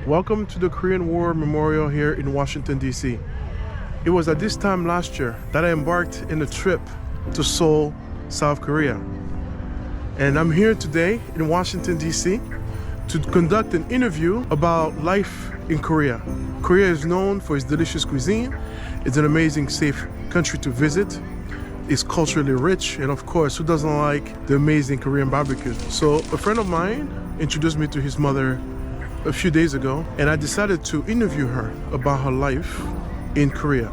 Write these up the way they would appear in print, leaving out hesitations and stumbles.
Welcome to the Korean War Memorial here in Washington, D.C. It was at this time last year that I embarked in a trip to Seoul, South Korea. And I'm here today in Washington, D.C. to conduct an interview about life in Korea. Korea is known for its delicious cuisine. It's an amazing, safe country to visit. It's culturally rich, and of course, who doesn't like the amazing Korean barbecue? So a friend of mine introduced me to his mother a few days ago, and I decided to interview her about her life in Korea.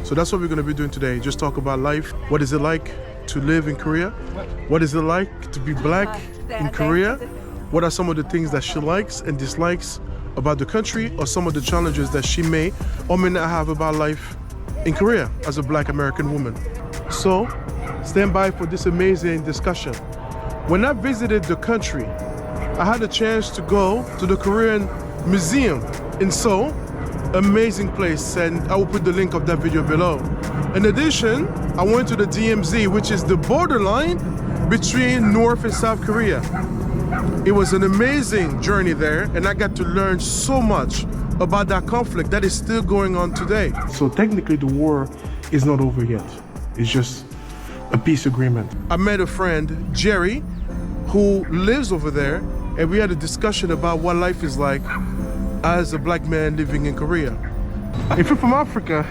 So that's what we're going to be doing today. Just talk about life. What is it like to live in Korea? What is it like to be black in Korea? What are some of the things that she likes and dislikes about the country, or some of the challenges that she may or may not have about life in Korea as a black American woman? So stand by for this amazing discussion. When I visited the country, I had a chance to go to the Korean Museum in Seoul. Amazing place, and I will put the link of that video below. In addition, I went to the DMZ, which is the borderline between North and South Korea. It was an amazing journey there, and I got to learn so much about that conflict that is still going on today. So technically the war is not over yet. It's just a peace agreement. I met a friend, Jerry, who lives over there, and we had a discussion about what life is like as a black man living in Korea. If you're from Africa,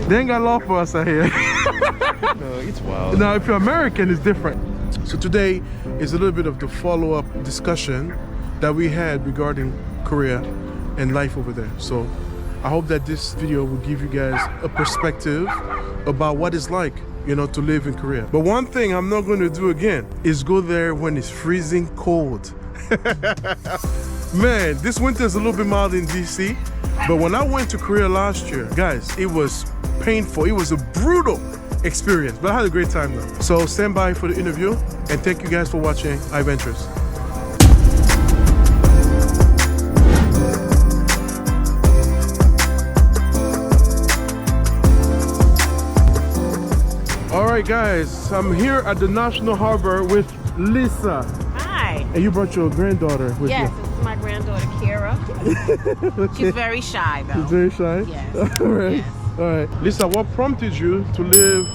they ain't got law for us out here. No, it's wild. Now, if you're American, it's different. So today is a little bit of the follow-up discussion that we had regarding Korea and life over there. So I hope that this video will give you guys a perspective about what it's like, you know, to live in Korea. But one thing I'm not going to do again is go there when it's freezing cold. Man, this winter is a little bit mild in DC, but when I went to Korea last year, guys, it was painful. It was a brutal experience, but I had a great time though. So stand by for the interview, and thank you guys for watching IvainTures. All right, guys, I'm here at the National Harbor with Lisa. Hi. And you brought your granddaughter with Yes, you. this is my granddaughter, Kira. Okay. She's very shy, though. She's very shy? Yes. All right. Yes. All right. Lisa, what prompted you to live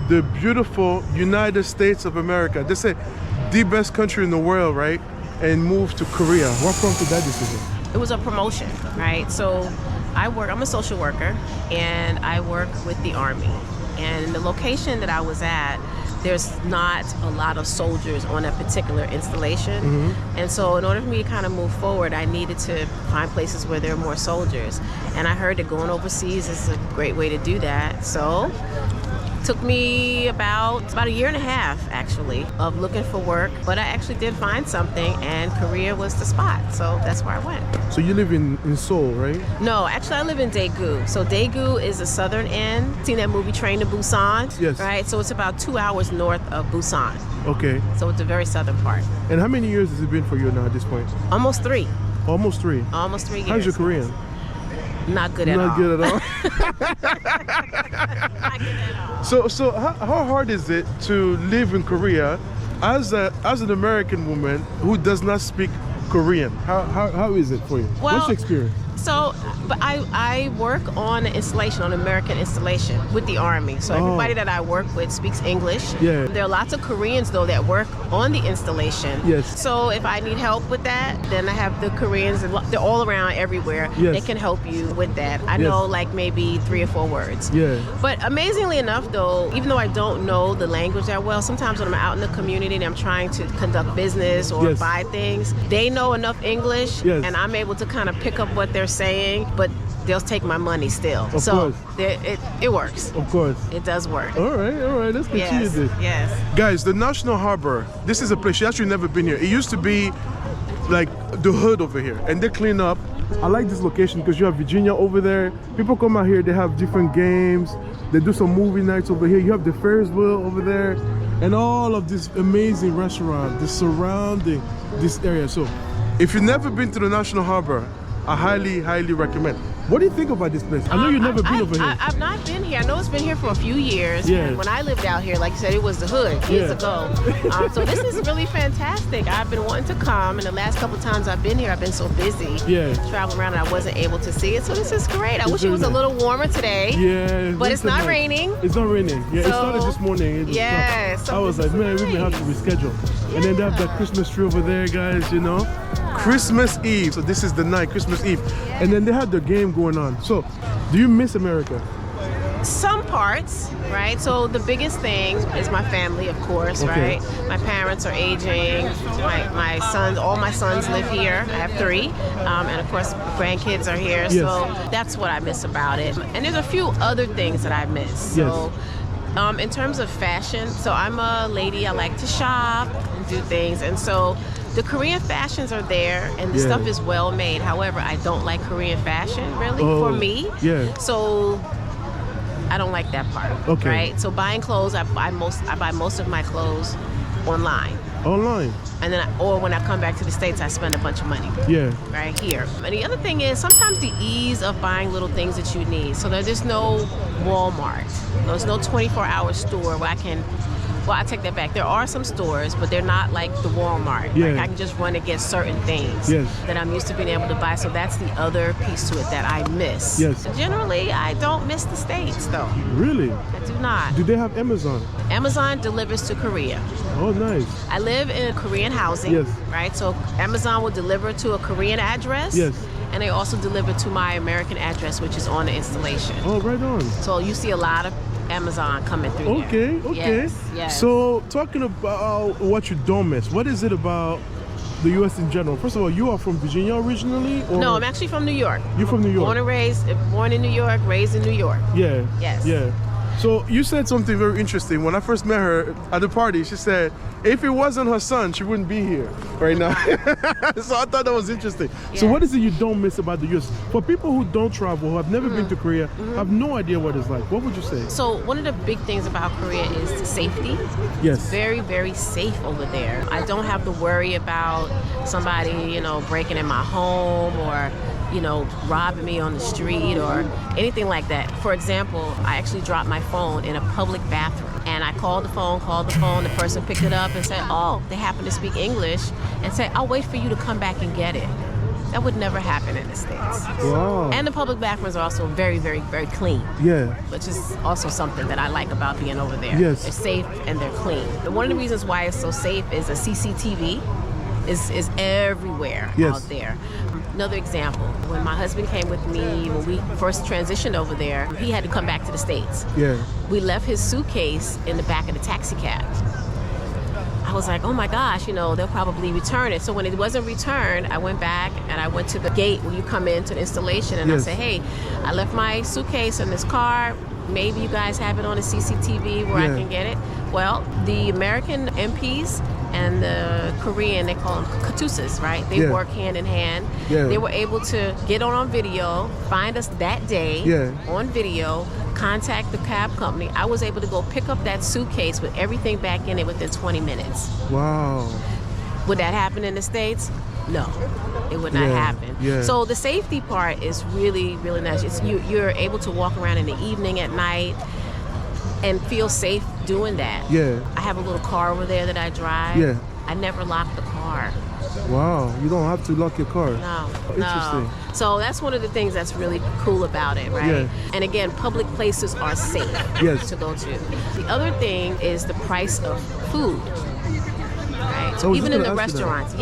the beautiful United States of America? They say the best country in the world, right? And move to Korea. What prompted that decision? It was a promotion, right? So I'm a social worker, and I work with the Army. And the location that I was at, there's not a lot of soldiers on that particular installation. Mm-hmm. And so in order for me to kind of move forward, I needed to find places where there are more soldiers. And I heard that going overseas is a great way to do that. So it took me about a year and a half, actually, of looking for work. But I actually did find something, and Korea was the spot. So that's where I went. So you live in Seoul, right? No, actually I live in Daegu. So Daegu is the southern end. Seen that movie Train to Busan? Yes. Right, so it's about 2 hours north of Busan. Okay. So it's the very southern part. And how many years has it been for you now at this point? Almost 3. Almost 3. Almost 3 years. How's your Korean? Not good at all. Not good at all. Not good at all. So how hard is it to live in Korea as an American woman who does not speak Korean? How is it for you? Well, What's the experience? So, but I work on an installation, on an American installation with the Army. So everybody that I work with speaks English. Yeah. There are lots of Koreans, though, that work on the installation. Yes. So if I need help with that, then I have the Koreans, and they're all around everywhere. Yes. They can help you with that. I Yes. know like maybe 3 or 4 words. Yeah. But amazingly enough, though, even though I don't know the language that well, sometimes when I'm out in the community and I'm trying to conduct business or Yes. buy things, they know enough English, Yes. and I'm able to kind of pick up what they're saying, but they'll take my money still. Of so course. it works. Of course. It does work. All right. Let's continue Yes, this. yes. Guys, the National Harbor, this is a place, she actually never been here. It used to be like the hood over here, and they clean up. I like this location because you have Virginia over there. People come out here, they have different games. They do some movie nights over here. You have the Ferris wheel over there, and all of this amazing restaurant, the surrounding this area. So if you've never been to the National Harbor, I highly recommend. What do you think about this place? I know you've never been over here. I've not been here. I know it's been here for a few years. Yeah. And when I lived out here, like you said, it was the hood years ago. So this is really fantastic. I've been wanting to come, and the last couple times I've been here, I've been so busy traveling around, and I wasn't able to see it. So this is great. I wish it was a little warmer today. Yeah. But it's not raining. It's not raining. Yeah, So, it started this morning. I was like, man, we may have to reschedule. And then they have that Christmas tree over there, guys, you know. Christmas Eve. So this is the night, Christmas Eve. And then they had the game going on. So do you miss America? Some parts, right? So the biggest thing is my family, of course, right? My parents are aging. My sons, all my sons live here. I have 3, and of course, grandkids are here. Yes. So that's what I miss about it. And there's a few other things that I miss. So, in terms of fashion, so I'm a lady. I like to shop and do things, and so the Korean fashions are there, and the stuff is well made. However, I don't like Korean fashion really for me. Yeah. So I don't like that part. Okay. Right. So buying clothes, I buy most of my clothes online. Online. And then, or when I come back to the States, I spend a bunch of money. Yeah. Right here. And the other thing is sometimes the ease of buying little things that you need. So there's no Walmart. There's no 24-hour store where I can. Well, I take that back. There are some stores, but they're not like the Walmart. Yeah. Like I can just run and get certain things that I'm used to being able to buy. So that's the other piece to it that I miss. Yes. Generally, I don't miss the States, though. Really? I do not. Do they have Amazon? Amazon delivers to Korea. Oh, nice. I live in Korean housing, right? So Amazon will deliver to a Korean address. Yes. And they also deliver to my American address, which is on the installation. Oh, right on. So you see a lot of Amazon coming through Okay. there. Yes. So talking about what you don't miss, what is it about the U.S. in general? First of all, you are from Virginia originally? Or? No, I'm actually from New York. You're from New York? Born in New York, raised in New York. Yeah. Yes. Yeah. So you said something very interesting. When I first met her at the party, she said, if it wasn't her son, she wouldn't be here right now. So I thought that was interesting. Yeah. So what is it you don't miss about the U.S.? For people who don't travel, who have never been to Korea, have no idea what it's like, what would you say? So one of the big things about Korea is the safety. Yes. It's very, very safe over there. I don't have to worry about somebody, breaking in my home or robbing me on the street or anything like that. For example, I actually dropped my phone in a public bathroom and I called the phone, the person picked it up and said, oh, they happen to speak English, and said, I'll wait for you to come back and get it. That would never happen in the States. Wow. And the public bathrooms are also very, very, very clean. Yeah. Which is also something that I like about being over there. Yes. They're safe and they're clean. And one of the reasons why it's so safe is a CCTV is everywhere out there. Another example, when my husband came with me, when we first transitioned over there, he had to come back to the States. Yeah. We left his suitcase in the back of the taxi cab. I was like, oh my gosh, they'll probably return it. So when it wasn't returned, I went back and I went to the gate where you come into the installation and I said, hey, I left my suitcase in this car. Maybe you guys have it on a CCTV where I can get it. Well, the American MPs and the Korean, they call them katusas, right? They work hand in hand. Yeah. They were able to get on video, find us that day on video, contact the cab company. I was able to go pick up that suitcase with everything back in it within 20 minutes. Wow. Would that happen in the States? No, it would not happen. Yeah. So the safety part is really, really nice. You're able to walk around in the evening, at night, and feel safe doing that. Yeah. I have a little car over there that I drive. Yeah. I never lock the car. Wow, you don't have to lock your car. No. Interesting. So that's one of the things that's really cool about it, right? Yeah. And again, public places are safe to go to. The other thing is the price of food. Right? So even in the restaurants,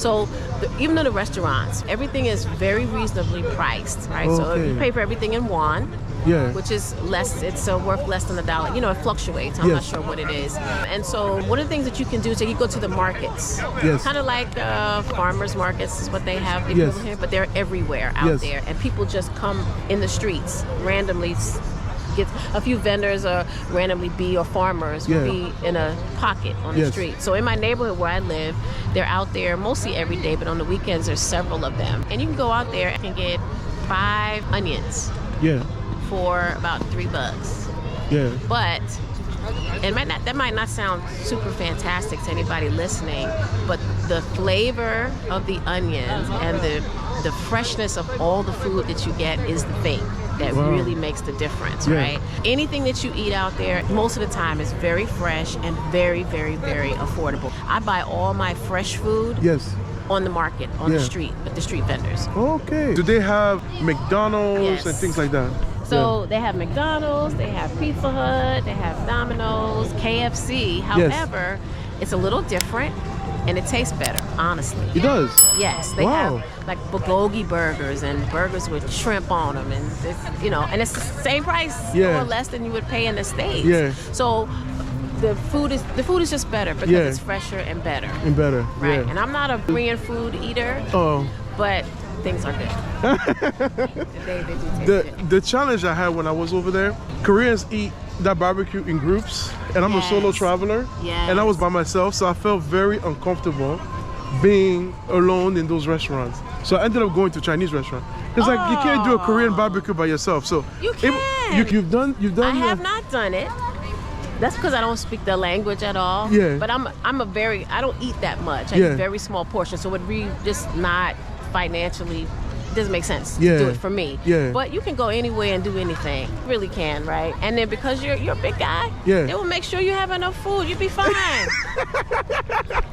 So even in the restaurants, everything is very reasonably priced, right? So you pay for everything in won. Which is less, it's worth less than $1. It fluctuates. I'm not sure what it is. And so one of the things that you can do is you go to the markets. Kind of like farmers markets is what they have here, but they're everywhere out there. And people just come in the streets randomly. Get a few vendors or randomly or farmers will be in a pocket on the street. So in my neighborhood where I live, they're out there mostly every day, but on the weekends there's several of them. And you can go out there and get 5 onions. For about $3. But that might not sound super fantastic to anybody listening, but the flavor of the onions and the the freshness of all the food that you get is the thing that really makes the difference, right? Anything that you eat out there, most of the time is very fresh and very, very, very affordable. I buy all my fresh food on the market, on the street, with the street vendors. Okay. Do they have McDonald's and things like that? So they have McDonald's, they have Pizza Hut, they have Domino's, KFC. However, it's a little different. And it tastes better, honestly. It does? Yes. They have like bulgogi burgers and burgers with shrimp on them. And it's, you know, and it's the same price or less than you would pay in the States. So the food is just better because it's fresher and better. Right. And I'm not a Korean food eater. But things are good. They do taste good. The challenge I had when I was over there, Koreans eat that barbecue in groups, and I'm a solo traveler, and I was by myself, so I felt very uncomfortable being alone in those restaurants. So I ended up going to Chinese restaurant. It's like you can't do a Korean barbecue by yourself. So you can. You've done. I have not done it. That's because I don't speak the language at all. But I don't eat that much. I eat very small portions, so it would be just not financially. Doesn't make sense to do it for me. But you can go anywhere and do anything. You really can, right? And then because you're a big guy, they will make sure you have enough food. You'll be fine.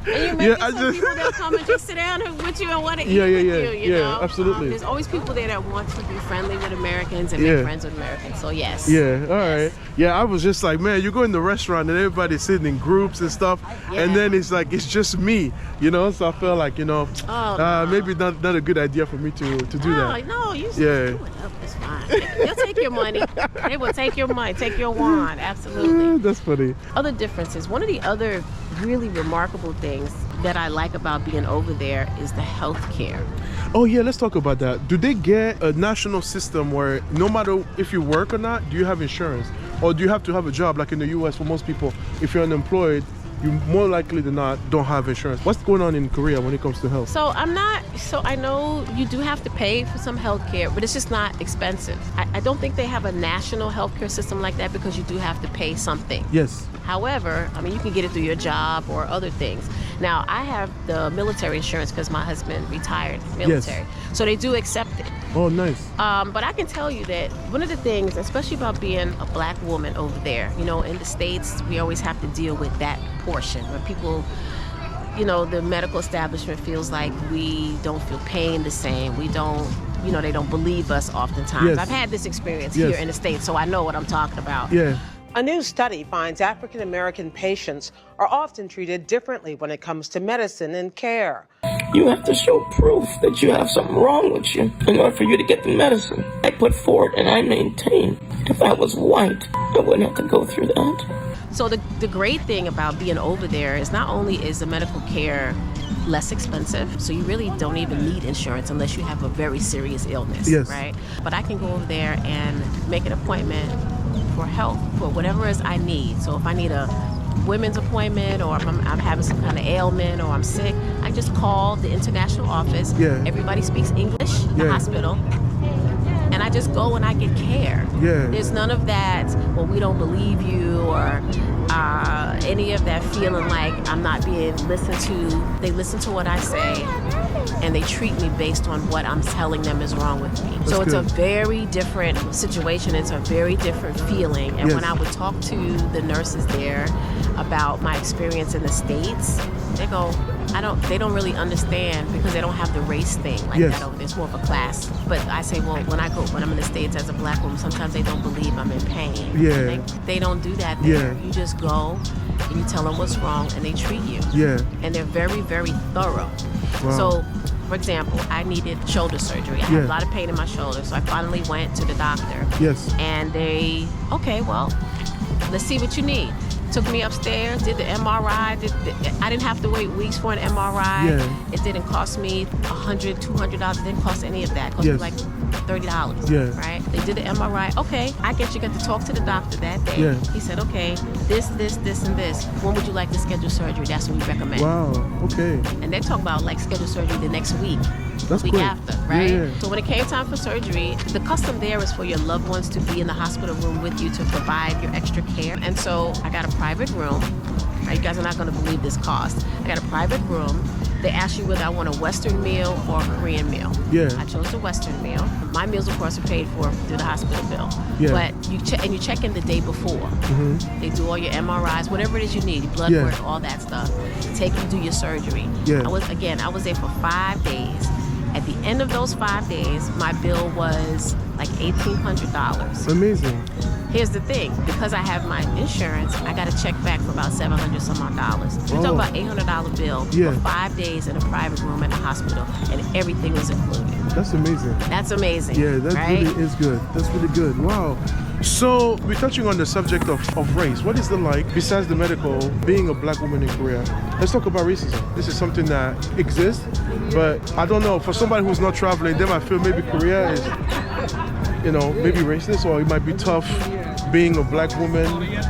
And you may get some people that come and just sit down with you and want to eat with you, you know? Absolutely. There's always people there that want to be friendly with Americans and make friends with Americans. So yes. All right. Yeah, I was just like, man, you go in the restaurant and everybody's sitting in groups and stuff, and then it's like it's just me, you know. So I felt like, you know, maybe not a good idea for me to do that. No, you do it up. It's fine. They'll take your money. They will take your money, take your wand. Absolutely. That's funny. Other differences. One of the other really remarkable things that I like about being over there is the health care. Oh yeah, let's talk about that. Do they get a national system where no matter if you work or not, do you have insurance? Or do you have to have a job like in the US for most people? If you're unemployed, you more likely than not don't have insurance. What's going on in Korea when it comes to health? So I know you do have to pay for some health care, but it's just not expensive. I don't think they have a national health care system like that because you do have to pay something. Yes. However, I mean, you can get it through your job or other things. Now, I have the military insurance because my husband retired military. So they do accept it. Oh, nice. But I can tell you that one of the things, especially about being a black woman over there, you know, in the States, we always have to deal with that portion where people, you know, the medical establishment feels like we don't feel pain the same. We don't, you know, they don't believe us oftentimes. I've had this experience here in the States, so I know what I'm talking about. A new study finds African American patients are often treated differently when it comes to medicine and care. You have to show proof that you have something wrong with you in order for you to get the medicine. I put forward and I maintain if I was white, I wouldn't have to go through that. So the great thing about being over there is not only is the medical care less expensive, so you really don't even need insurance unless you have a very serious illness, right? But I can go over there and make an appointment for health, for whatever it is I need. So if I need a women's appointment or I'm having some kind of ailment or I'm sick, I just call the international office. Everybody speaks English, the hospital. And I just go and I get care. There's none of that, well, we don't believe you, or any of that feeling like I'm not being listened to. They listen to what I say, and they treat me based on what I'm telling them is wrong with me. So it's a very different situation. It's a very different feeling. And when I would talk to the nurses there about my experience in the States, they go, they don't really understand because they don't have the race thing like that over there. It's more of a class. But I say, well, when I'm in the States as a black woman, sometimes they don't believe I'm in pain. They don't do that there. You just go and you tell them what's wrong and they treat you. And they're very, very thorough. So, for example, I needed shoulder surgery. I had a lot of pain in my shoulder, so I finally went to the doctor. And they, okay, well, let's see what you need. Took me upstairs, did the MRI. I didn't have to wait weeks for an MRI. It didn't cost me $100, $200. It didn't cost any of that. It cost me like $30, right? They did the MRI. Okay, I guess you got to talk to the doctor that day. He said, okay, this, and this. When would you like to schedule surgery? That's what we recommend. Wow, okay. And they talk about like schedule surgery the next week. That's week quick. After, right? So when it came time for surgery, the custom there is for your loved ones to be in the hospital room with you to provide your extra care. And so I got a private room, You guys are not going to believe this cost. I got a private room. They ask you whether I want a Western meal or a Korean meal. Yeah. I chose the Western meal. My meals, of course, are paid for through the hospital bill. Yeah. But you check in the day before. Mm-hmm. They do all your MRIs, whatever it is you need, blood Yeah. work, all that stuff. Take you do your surgery. Yeah. I was there for 5 days. At the end of those 5 days, my bill was like $1,800. Amazing. Here's the thing, because I have my insurance, I got a check back for about $700 some odd dollars. We're talking about $800 bill Yeah. for 5 days in a private room in a hospital, and everything was included. That's amazing. That's amazing. Yeah, that right? really is good. That's really good. Wow. So we're touching on the subject of race. What is it like, besides the medical, being a black woman in Korea? Let's talk about racism. This is something that exists, but I don't know, for somebody who's not traveling, they might feel maybe Korea is, maybe racist, or it might be tough being a black woman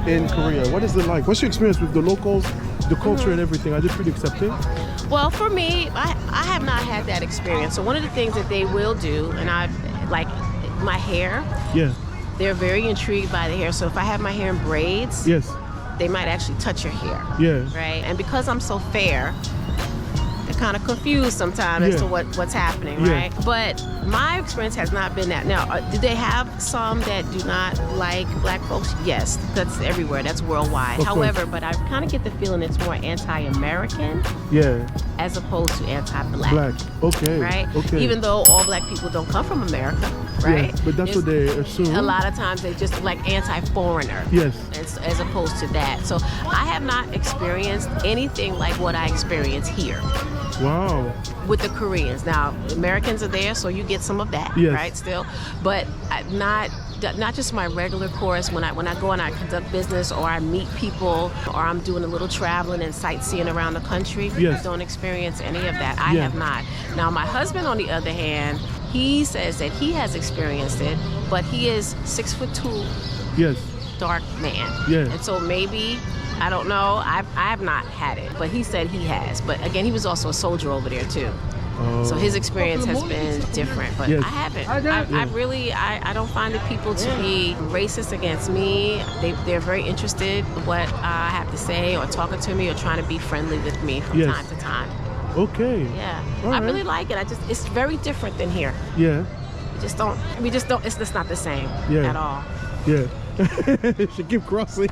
in Korea. What is it like? What's your experience with the locals, the culture and everything? Are they pretty accepting? Well, for me, I have not had that experience. So one of the things that they will do, and I like my hair, Yeah. they're very intrigued by the hair. So if I have my hair in braids, Yes. they might actually touch your hair. Yeah. Right? And because I'm so fair, they're kind of confused sometimes as to what's happening, Yeah. right? But my experience has not been that. Now, do they have some that do not like black folks? Yes, that's everywhere. That's worldwide. Of course. However, but I kind of get the feeling it's more anti-American Yeah. as opposed to anti-black. Black. Okay. Right? Okay. Even though all black people don't come from America, right? Yeah, but that's It's- what they assume. A lot of times they just like anti-foreigner. Yes. As opposed to that. So I have not experienced anything like what I experience here Wow. with the Koreans. Now, Americans are there, so you get some of that, Yes. right? Still, but not just my regular course. When I go and I conduct business, or I meet people, or I'm doing a little traveling and sightseeing around the country. Yes. I don't experience any of that. I Yeah. have not. Now, my husband, on the other hand, he says that he has experienced it, but he is 6'2", Yes. dark man. Yeah. And so maybe, I don't know, I have not had it, but he said he has. But again, he was also a soldier over there too. So his experience has been different, but Yes. I haven't. I don't find the people to be racist against me. They're very interested in what I have to say, or talking to me, or trying to be friendly with me from Yes. time to time. Okay. Yeah, All I right. really like it. It's very different than here. Yeah. We just don't, it's just not the same Yeah. at all. Yeah. She keep crossing,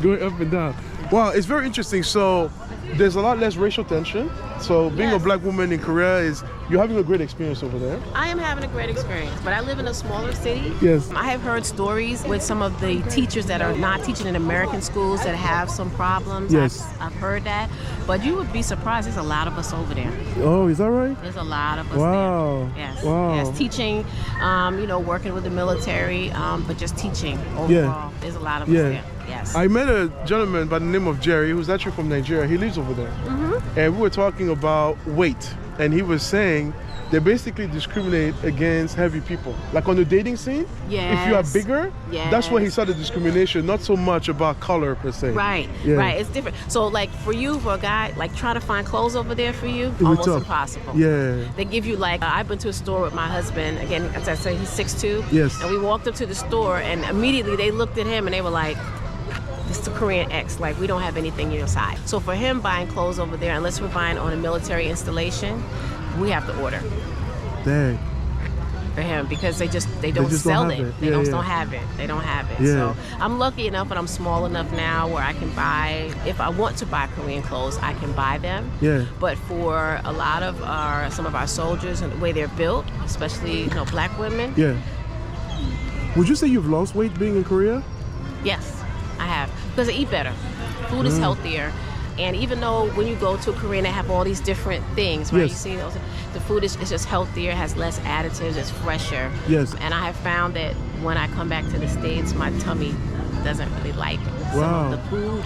going up and down. Wow, it's very interesting. So there's a lot less racial tension. So being a Yes. black woman in Korea you're having a great experience over there. I am having a great experience, but I live in a smaller city. Yes. I have heard stories with some of the teachers that are not teaching in American schools that have some problems. Yes. I've heard that, but you would be surprised. There's a lot of us over there. Oh, is that right? There's a lot of us Wow. there. Yes. Wow. Yes, teaching, working with the military, but just teaching overall. There's a lot of us Yeah. there. Yes. I met a gentleman by the name of Jerry who's actually from Nigeria. He lives over there. Mm-hmm. And we were talking about weight. And he was saying they basically discriminate against heavy people. Like on the dating scene, if you are Yes. bigger, that's where he Yes. saw the discrimination, not so much about color per se. Right, Yeah. right. It's different. So, like for a guy, like trying to find clothes over there for you, be almost tough. impossible. Yeah. They give you like, I've been to a store with my husband. Again, as I say, he's 6'2". Yes. And we walked up to the store, and immediately they looked at him and they were like, "This is a Korean X. Like, we don't have anything in your size." So for him buying clothes over there, unless we're buying on a military installation, we have to order Dang. for him because they don't just sell don't it. have it. They Yeah, don't yeah. have it. They don't have it. Yeah. So I'm lucky enough, and I'm small enough now where I can buy. If I want to buy Korean clothes, I can buy them. Yeah. But for a lot of some of our soldiers and the way they're built, especially black women, Yeah. Would you say you've lost weight being in Korea? yes, I have, because I eat better. Food is healthier. And even though when you go to Korean, they have all these different things, right? Yes. You see those, the food is just healthier, has less additives, it's fresher. Yes. And I have found that when I come back to the States, my tummy doesn't really like some Wow. of the food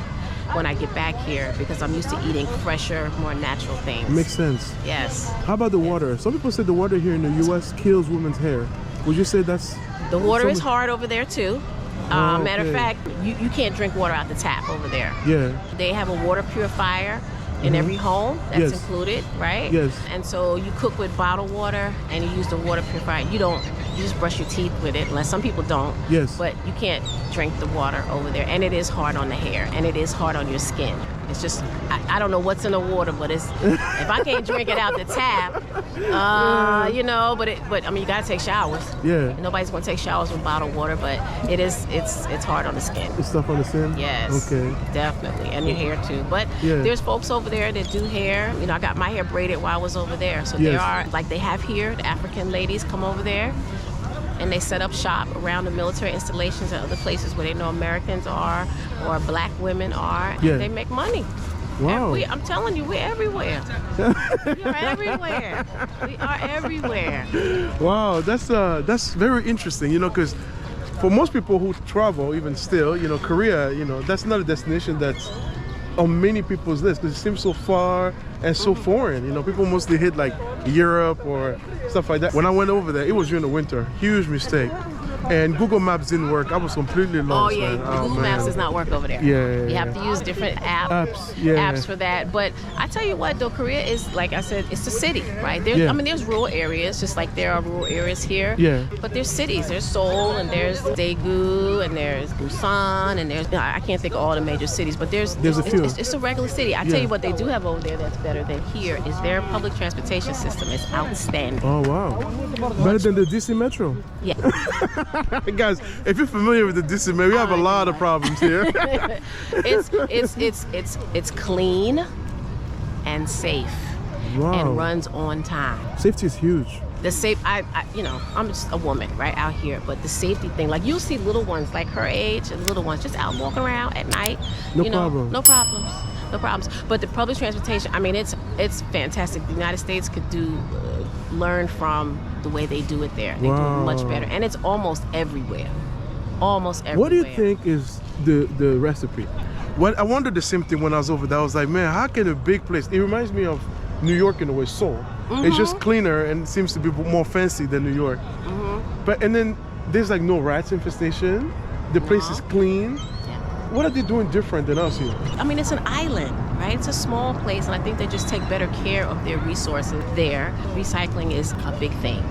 when I get back here because I'm used to eating fresher, more natural things. Makes sense. Yes. How about the water? Some people say the water here in the U.S. kills women's hair. Would you say that's... The water is some- hard over there too. Oh, Matter of okay. fact, you can't drink water out the tap over there. Yeah. They have a water purifier in every home. That's Yes. included, right? Yes. And so you cook with bottled water and you use the water purifier. You just brush your teeth with it, unless some people don't. Yes. But you can't drink the water over there. And it is hard on the hair and it is hard on your skin. It's just, I don't know what's in the water, but it's if I can't drink it out the tap, you know. But I mean, you gotta take showers. Yeah. And nobody's gonna take showers with bottled water, but it's hard on the skin. It's tough on the skin? Yes. Okay. Definitely, and your hair too. But there's folks over there that do hair. You know, I got my hair braided while I was over there. So there are, like they have here, the African ladies come over there and they set up shop around the military installations and other places where they know Americans are or black women are. And they make money. Wow. I'm telling you, we're everywhere. We are everywhere. We are everywhere. Wow, that's very interesting, you know, because for most people who travel, even still, you know, Korea, you know, that's not a destination that's on many people's list because it seems so far and so foreign. You know, people mostly hit like Europe or stuff like that. When I went over there, it was during the winter. Huge mistake. And Google Maps didn't work. I was completely lost. Oh yeah, man. Google Maps does not work over there. You have to use different apps for that. But I tell you what, though, Korea is, like I said, it's a city, right? I mean, there's rural areas, just like there are rural areas here. But there's cities. There's Seoul, and there's Daegu, and there's Busan, and there's, I can't think of all the major cities, but there's a few. It's a regular city. I tell you what they do have over there that's better than here is their public transportation system is outstanding. Oh wow, better than the DC Metro. Yeah. Guys, if you're familiar with the DC Metro, we have a lot of problems here. It's clean and safe and runs on time. Safety is huge. The safe, you know, I'm just a woman, right, out here, but the safety thing, like you'll see little ones like her age and little ones just out walking around at night. No problems. But the public transportation, I mean, it's fantastic. The United States could learn from the way they do it there. They do it much better, and it's almost everywhere. What do you think is the recipe? I wondered the same thing when I was over there. I was like, man, how can a big place? It reminds me of New York in a way. Seoul. It's just cleaner and seems to be more fancy than New York. And then there's like no rats infestation. The place is clean. What are they doing different than us here? I mean, it's an island, right? It's a small place, and I think they just take better care of their resources there. Recycling is a big thing.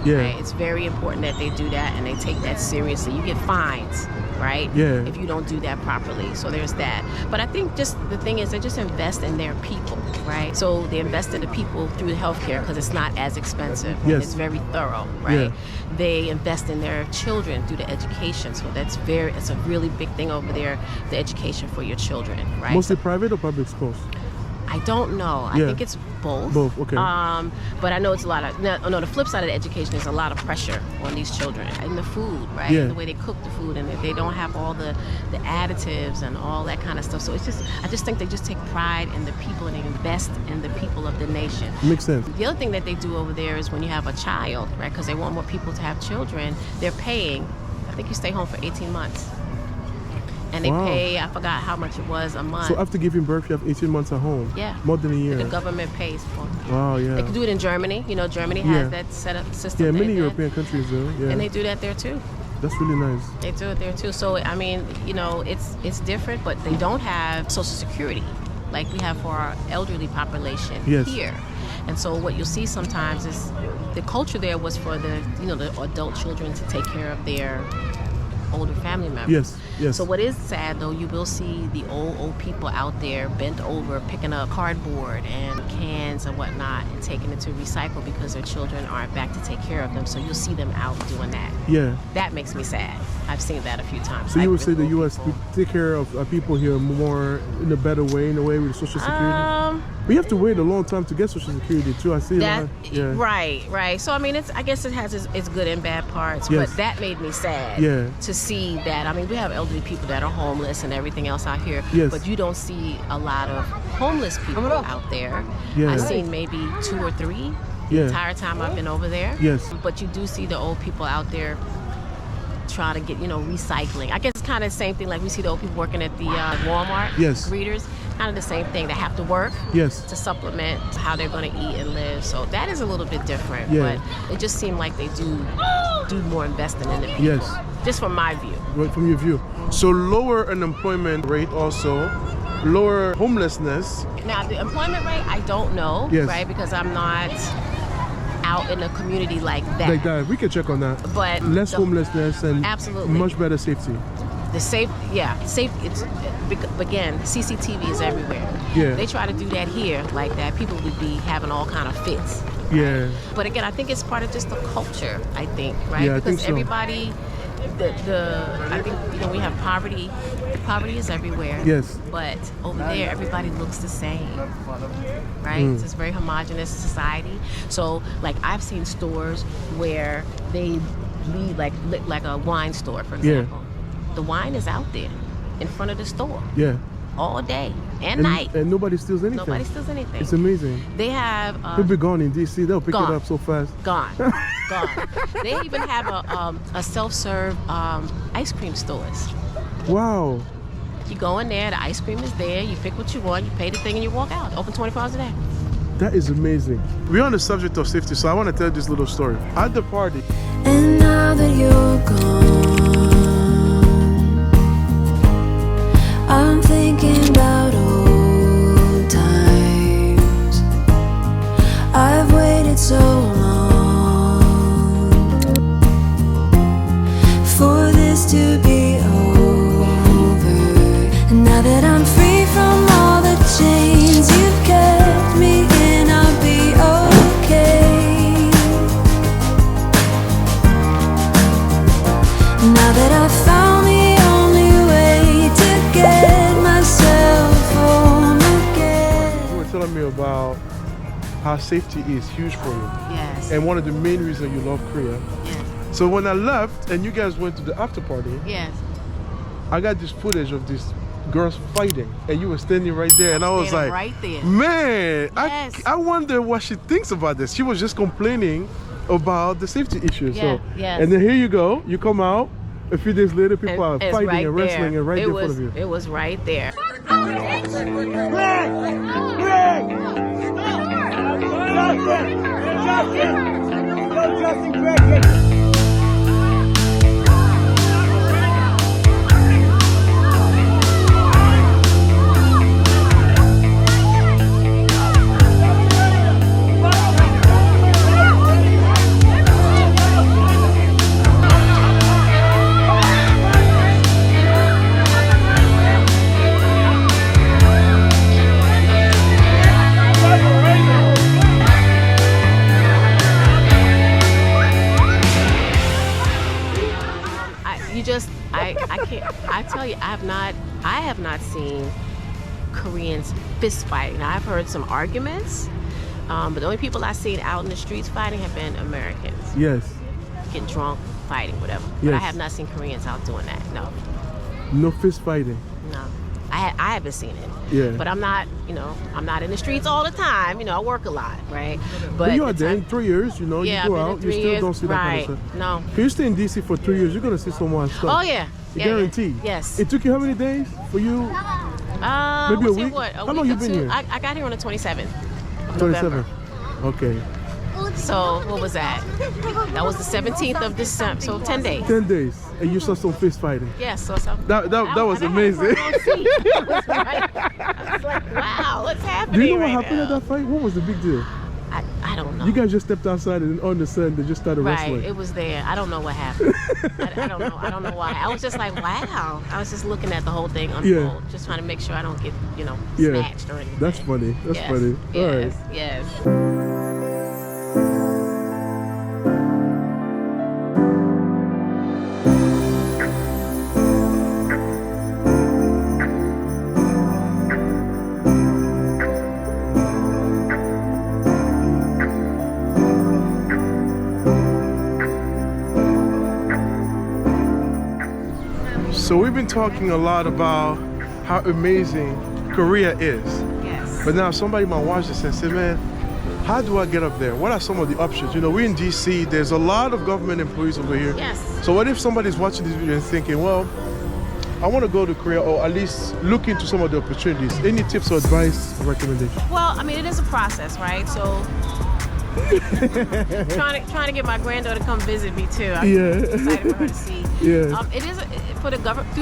Right? It's very important that they do that, and they take that seriously. You get fines, right? If you don't do that properly. So there's that. But I think just the thing is they just invest in their people, right? So they invest in the people through healthcare because it's not as expensive. It's very thorough, right? They invest in their children through the education. So it's a really big thing over there, the education for your children, right? Mostly private or public schools? I don't know. I think it's both. Both, okay. But I know it's a lot of, no, the flip side of the education is a lot of pressure on these children. And the food, right? And the way they cook the food, and they don't have all the additives and all that kind of stuff. So I just think they just take pride in the people and they invest in the people of the nation. Makes sense. The other thing that they do over there is when you have a child, right? Because they want more people to have children, they're paying, I think you stay home for 18 months. And they pay, I forgot how much it was a month. So after giving birth, you have 18 months at home? More than a year? The government pays for it. Wow, They can do it in Germany. You know, Germany has that set up system. Yeah, many European countries do. And they do that there too. That's really nice. They do it there too. So, I mean, you know, it's different, but they don't have Social Security like we have for our elderly population here. And so what you'll see sometimes is the culture there was for the adult children to take care of their older family members. Yes. So what is sad though, you will see the old people out there bent over picking up cardboard and cans and whatnot and taking it to recycle because their children aren't back to take care of them. So you'll see them out doing that. That makes me sad. I've seen that a few times. So you would say the U.S. take care of people here more in a better way, in a way with Social Security? We have to wait a long time to get Social Security too. I see that. Right. So I mean, I guess it has its good and bad parts, but that made me sad to see that. I mean, we have elderly people that are homeless and everything else out here, but you don't see a lot of homeless people out there. I've seen maybe 2 or 3 the entire time I've been over there. But you do see the old people out there trying to get, recycling. I guess it's kind of the same thing like we see the old people working at the Walmart greeters. Kind of the same thing. They have to work to supplement how they're going to eat and live. So that is a little bit different. But it just seemed like they do more investing in the people. Just from my view. Right, from your view. So lower unemployment rate also, lower homelessness. Now the employment rate, I don't know, right? Because I'm not out in the community like that. We can check on that. But less homelessness and absolutely much better safety. the safe, it's, again, CCTV is everywhere. Yeah. They try to do that here like that. People would be having all kind of fits. Yeah. But again, I think it's part of just the culture, I think, right? Yeah, I because think so. everybody, I think, we have poverty. Poverty is everywhere. Yes. But over there, everybody looks the same, right? It's a very homogenous society. So, like, I've seen stores where they leave, like a wine store, for example. The wine is out there in front of the store. Yeah. All day and night. And nobody steals anything. Nobody steals anything. It's amazing. They have... They'll be gone in D.C. They'll pick it up so fast. Gone. They even have a self-serve ice cream stores. Wow. You go in there, the ice cream is there, you pick what you want, you pay the thing, and you walk out. Open 24 hours a day. That is amazing. We're on the subject of safety, so I want to tell this little story. At the party... And now that you're gone, I'm thinking about old times. I've waited so long for this to be over. And now that I'm free from all the chains you've kept me in, I'll be okay. Now that I've found the only way to get myself home again. You were telling me about how safety is huge for you. Yes. And one of the main reasons you love Korea. Yes. So when I left and you guys went to the after party, Yes. I got this footage of these girls fighting and you were standing right there and I was Standing like, right there. man, Yes. I wonder what she thinks about this. She was just complaining about the safety issues. Yeah, yes. And then here you go, you come out, a few days later people are It's fighting right and wrestling there. and right It there in was, front of you. It was right there. I can't. I tell you, I have not seen Koreans fist fighting. Now, I've heard some arguments, but the only people I've seen out in the streets fighting have been Americans. Yes. Get drunk, fighting, whatever. Yes. But I have not seen Koreans out doing that. No. No fist fighting. No. I haven't seen it. Yeah. But I'm not in the streets all the time. I work a lot, right? But you are there in 3 years, Yeah, you go I've been out, in 3 you still years. don't see that kind of Right. stuff. No. If you stay in DC for 3 years, you're gonna see some more stuff. Oh yeah. Yeah, Guaranteed. Yes. It took you how many days for you? Maybe a let's see, week? what, How week long you or been two? here? I got here on the 27th. of 27. November. Okay. So what was that? That was the 17th of December. So 10 days. 10 days. And you saw some fist fighting. Yes. So That was and I had a amazing. front row seat. I was I was like, wow, what's happening? Do you know what right happened now? at that fight? What was the big deal? I don't know. You guys just stepped outside and on the sun they just started Right, wrestling. it was there. I don't know what happened. I don't know. I don't know why. I was just like, wow. I was just looking at the whole thing unfold, just trying to make sure I don't get, snatched or anything. That's funny. That's Yes, funny. All right. Yes, yes. So we've been talking a lot about how amazing Korea is. Yes. But now somebody might watch this and say, man, how do I get up there? What are some of the options? We're in DC, there's a lot of government employees over here. Yes. So what if somebody's watching this video and thinking, well, I want to go to Korea or at least look into some of the opportunities. Any tips or advice, recommendations? Well, it is a process, right? So trying to get my granddaughter to come visit me too. I'm excited for her to see. Yeah. It is through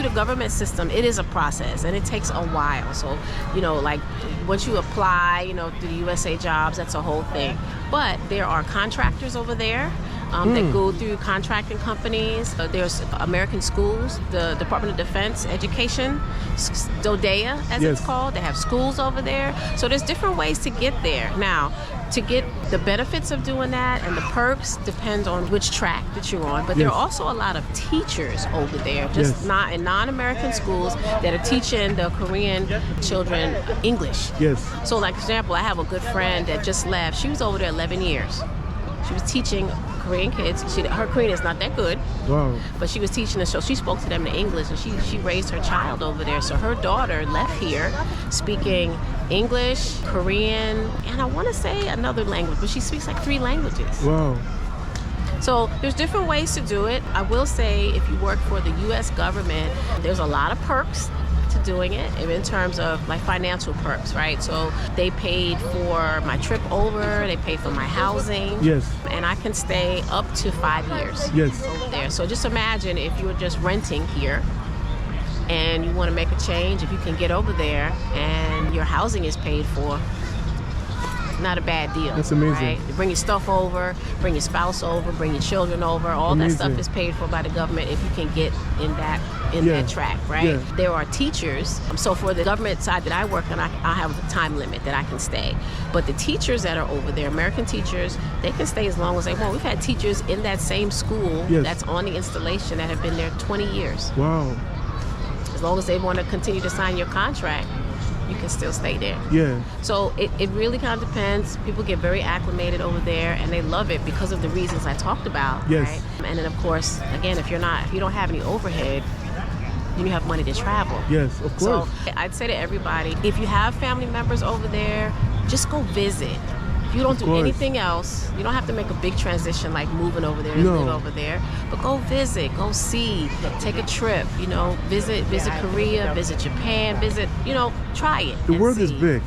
the government system. It is a process, and it takes a while. So, like once you apply, to the USA Jobs, that's a whole thing. But there are contractors over there. that go through contracting companies. There's American schools, the Department of Defense Education, DODEA as it's called. They have schools over there. So there's different ways to get there. Now, to get the benefits of doing that and the perks depends on which track that you're on. But there are also a lot of teachers over there, just not in non-American schools, that are teaching the Korean children English. Yes. So, like example, I have a good friend that just left. She was over there 11 years. She was teaching Korean kids. Her Korean is not that good. Wow. But she was teaching them, so she spoke to them in English, and she raised her child over there. So her daughter left here speaking English, Korean, and I want to say another language, but she speaks like 3 languages. Wow. So there's different ways to do it. I will say if you work for the U.S. government, there's a lot of perks to doing it in terms of like financial perks, right? So they paid for my trip over, they paid for my housing. Yes. And I can stay up to 5 years over there. So just imagine if you were just renting here and you want to make a change, if you can get over there and your housing is paid for, not a bad deal. That's amazing. Right? You bring your stuff over, bring your spouse over, bring your children over. All that stuff is paid for by the government if you can get in that track, right? Yeah. There are teachers. So for the government side that I work on, I have a time limit that I can stay. But the teachers that are over there, American teachers, they can stay as long as they want. We've had teachers in that same school that's on the installation that have been there 20 years. Wow. As long as they want to continue to sign your contract, you can still stay there. Yeah. So it really kind of depends. People get very acclimated over there and they love it because of the reasons I talked about. Yes. Right? And then of course, again, if you don't have any overhead, then you have money to travel. Yes, of course. So I'd say to everybody, if you have family members over there, just go visit. If you don't do anything else, you don't have to make a big transition like moving over there and live over there. But go visit, go see, take a trip, visit Korea, visit Japan, try it. The world is big.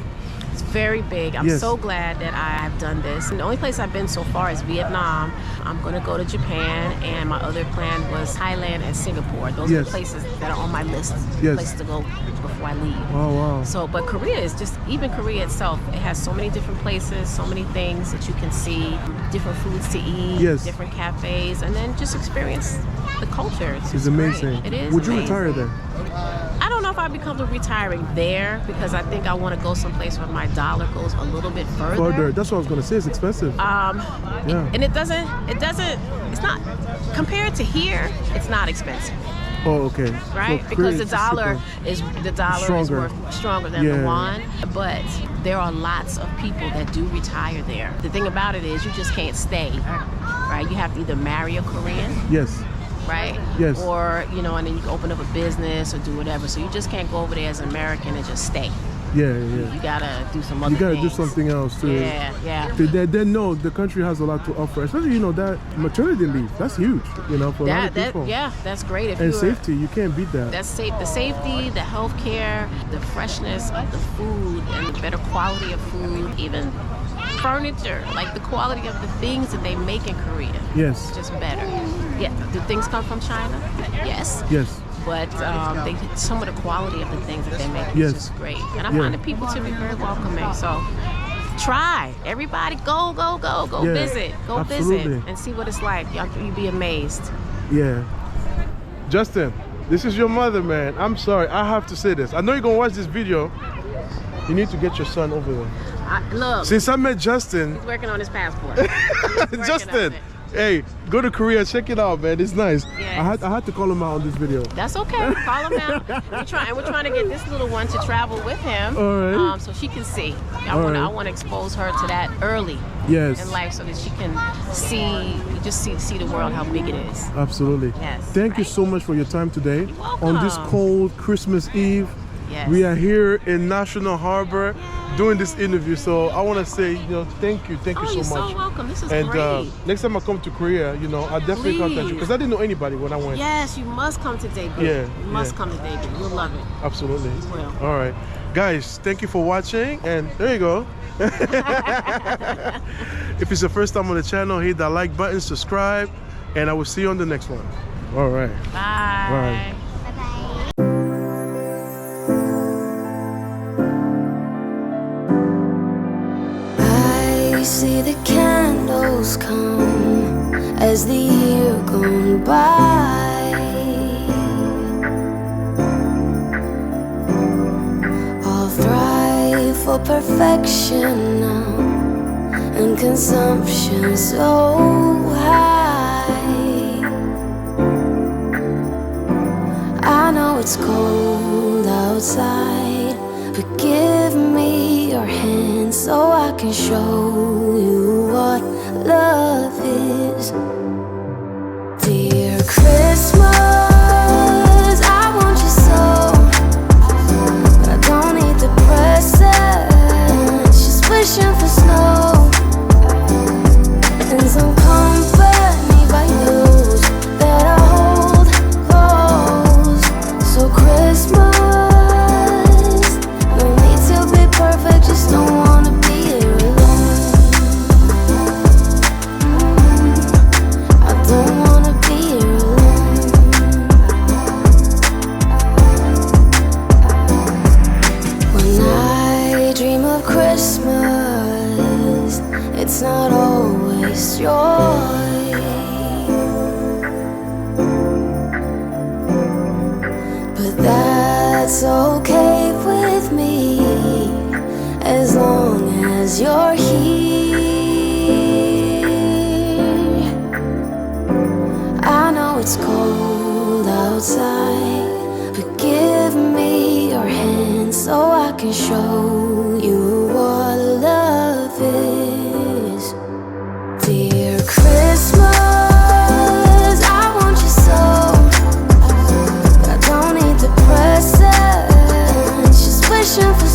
It's very big. I'm so glad that I've done this. And the only place I've been so far is Vietnam. I'm going to go to Japan, and my other plan was Thailand and Singapore. Those are the places that are on my list, places to go before I leave. Oh, wow. So, but Korea is just, even Korea itself, it has so many different places, so many things that you can see, different foods to eat, different cafes, and then just experience the culture. It's amazing. Great. It is. Would you amazing. retire there? I don't know if I'd be comfortable retiring there because I think I want to go someplace where my dollar goes a little bit further. That's what I was going to say. It's expensive. And it's not, compared to here, it's not expensive. Oh, okay. Right? So because the dollar is worth stronger than the won. But there are lots of people that do retire there. The thing about it is you just can't stay. Right? You have to either marry a Korean. Yes. Right? Yes. Or, and then you can open up a business or do whatever. So you just can't go over there as an American and just stay. Yeah. You gotta do some other things. You gotta do something else too. Yeah. They know the country has a lot to offer, especially that maternity leave. That's huge, for a lot of people. Yeah, that's great. And safety, you can't beat that. That's safe. The safety, the healthcare, the freshness of the food, and the better quality of food, even furniture, like the quality of the things that they make in Korea. Yes. It's just better. Yeah. Do things come from China? Yes. Yes. But some of the quality of the things that they make is just great. And I find the people to be very welcoming. So try. Everybody go visit. Go visit and see what it's like. You'll be amazed. Yeah. Justin, this is your mother, man. I'm sorry. I have to say this. I know you're going to watch this video. You need to get your son over there. Look. Since I met Justin. He's working on his passport. Justin. Hey, go to Korea, check it out, man. It's nice. Yes. I had to call him out on this video. That's okay. Call him out. We're trying to get this little one to travel with him, so she can see. I want to expose her to that early in life, so that she can see the world how big it is. Absolutely. Yes. Thank you so much for your time today. You're welcome. On this cold Christmas Eve. Yes. We are here in National Harbor doing this interview, so I want to say, thank you so much. You're so welcome. This is great. And next time I come to Korea, I'll definitely contact you because I didn't know anybody when I went. Yes, you must come to Daegu. You must come to Daegu. You'll love it. Absolutely. You will. All right, guys, thank you for watching, and there you go. If it's the first time on the channel, hit that like button, subscribe, and I will see you on the next one. All right. Bye. Bye. We see the candles come as the year gone by. All thrive for perfection now, and consumption so high. I know it's cold outside, but give me your hand so I can show you what love is. Dear Christmas, I want you so, but I don't need the presents, just wishing for snow and some company by news that I hold close. So Christmas, no need to be perfect, just don't wanna be here alone. I don't wanna be here alone. When I dream of Christmas, it's not always joy, but that's okay with me as long as you're here. I know it's cold outside, but give me your hand so I can show you what love is. Dear Christmas, I want you so, but I don't need the presents, just wishing for